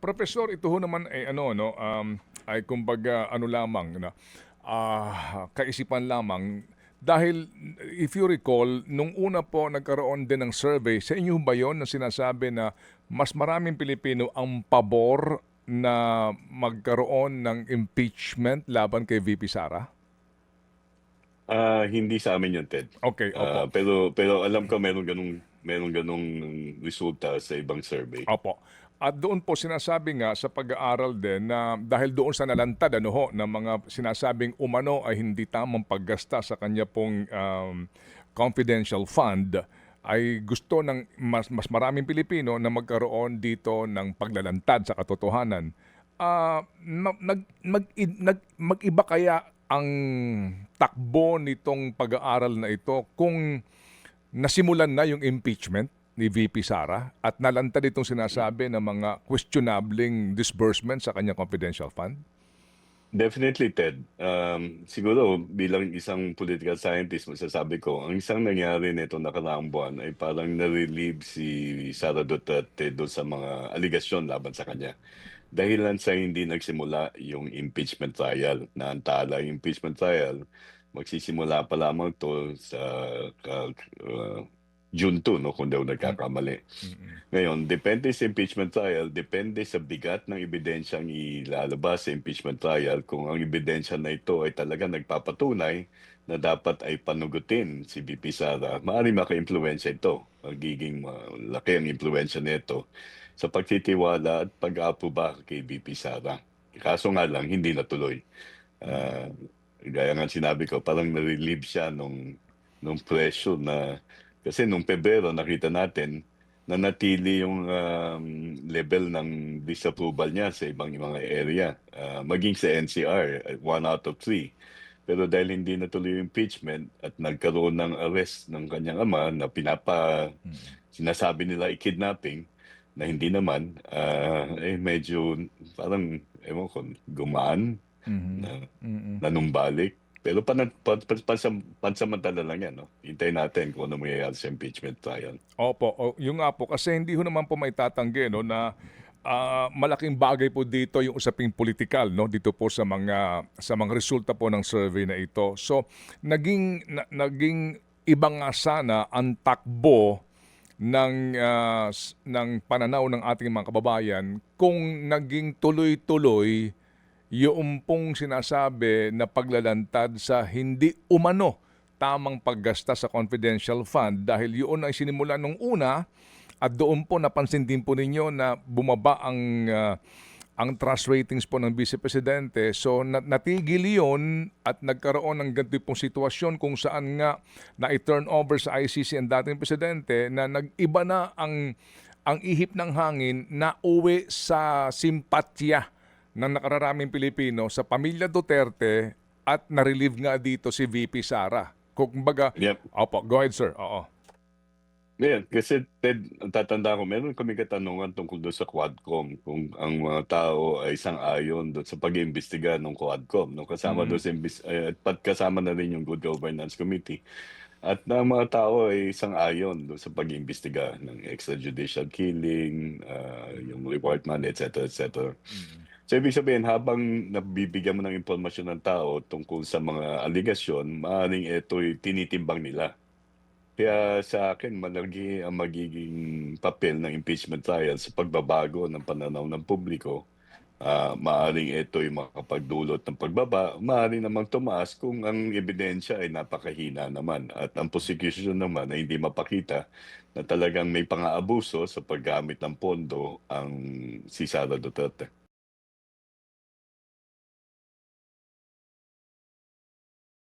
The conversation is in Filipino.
Profesor, ito ho naman ay ano no, ay kumbaga ano lamang na kaisipan lamang dahil if you recall, nung una po nagkaroon din ng survey, sa inyo ba yon na sinasabi na mas maraming Pilipino ang pabor na magkaroon ng impeachment laban kay VP Sara? Hindi sa amin yun, Ted. Okay, opo. Pero alam ko meron ganong resulta sa ibang survey. Opo. At doon po sinasabi nga sa pag-aaral din na dahil doon sa nalantad ano ho, ng mga sinasabing umano ay hindi tamang paggasta sa kanya pong confidential fund, ay gusto ng mas maraming Pilipino na magkaroon dito ng paglalantad sa katotohanan. Mag-iba kaya ang takbo nitong pag-aaral na ito kung nasimulan na yung impeachment ni VP Sara at nalantad itong sinasabi ng mga questionabling disbursement sa kanyang confidential fund? Definitely, Ted. Siguro bilang isang political scientist, masasabi ko, ang isang nangyari nito nakaraang buwan ay parang na-relieve si Sara Duterte doon sa mga aligasyon laban sa kanya. Dahilan sa hindi nagsimula yung impeachment trial. Naantala yung impeachment trial, magsisimula pa lamang to sa uh, uh, June 2, no, kung daw Mm, nagkakamali. mm, Ngayon, depende sa impeachment trial, depende sa bigat ng ebidensyang ilalabas sa impeachment trial. Kung ang ebidensya na ito ay talaga nagpapatunay na dapat ay panugutin si VP Sara, maaaring maka-impluwensya ito. Magiging laki ang impluwensya nito sa pagtitiwala at pag-aaproba kay VP Sara. Kaso nga lang, hindi natuloy. mm, Ah, Gaya nga sinabi ko, parang na-relieve siya nung pressure na kasi nung Pebrero nakita natin nanatili yung level ng disapproval niya sa ibang mga area. Maging sa NCR, 1 out of 3. Pero dahil hindi natuloy yung impeachment at nagkaroon ng arrest ng kanyang ama na mm, sinasabi nila i-kidnapping, na hindi naman, medyo parang, ewan ko, gumaan, mhm, na mm. nanumbalik. Pero pansamantala lang yan, no? Hintayin natin kung ano mangyayari sa impeachment trial. Opo, yung nga po kasi hindi ho naman po maitatanggi no na malaking bagay po dito yung usaping politikal no dito po sa mga resulta po ng survey na ito. So naging iba nga sana ang takbo ng pananaw ng ating mga kababayan kung naging tuloy-tuloy yung pong sinasabi na paglalantad sa hindi umano tamang paggasta sa confidential fund dahil yun ay sinimula nung una at doon po napansin din po ninyo na bumaba ang trust ratings po ng Vice Presidente. So natigil yun at nagkaroon ng ganito pong sitwasyon kung saan nga na-turn over sa ICC ang dating Presidente na nag-iba na ang ihip ng hangin na uwi sa simpatya ng nakararaming Pilipino sa pamilya Duterte at na-relieve nga dito si VP Sara. Kumbaga, Yep. opo, go ahead sir. Oo. Ngayon, kasi Ted, ang tatanda ko, meron kami katanungan tungkol doon sa Quadcom, kung ang mga tao ay sang-ayon doon sa pag-iimbestiga ng Quadcom. No? Kasama doon Mm, at kasama na rin yung Good Governance Committee. At na mga tao ay sang-ayon doon sa pag-iimbestiga ng extrajudicial killing, yung report money, etc. etc. mm, So ibig sabihin, habang nabibigyan mo ng impormasyon ng tao tungkol sa mga aligasyon, maaaring ito'y tinitimbang nila. Kaya sa akin, malaki ang magiging papel ng impeachment trial sa pagbabago ng pananaw ng publiko. Maaring ito'y makapagdulot ng pagbaba, maaring namang tumaas kung ang ebidensya ay napakahina naman at ang prosecution naman ay hindi mapakita na talagang may pang-aabuso sa paggamit ng pondo ang si Sara Duterte.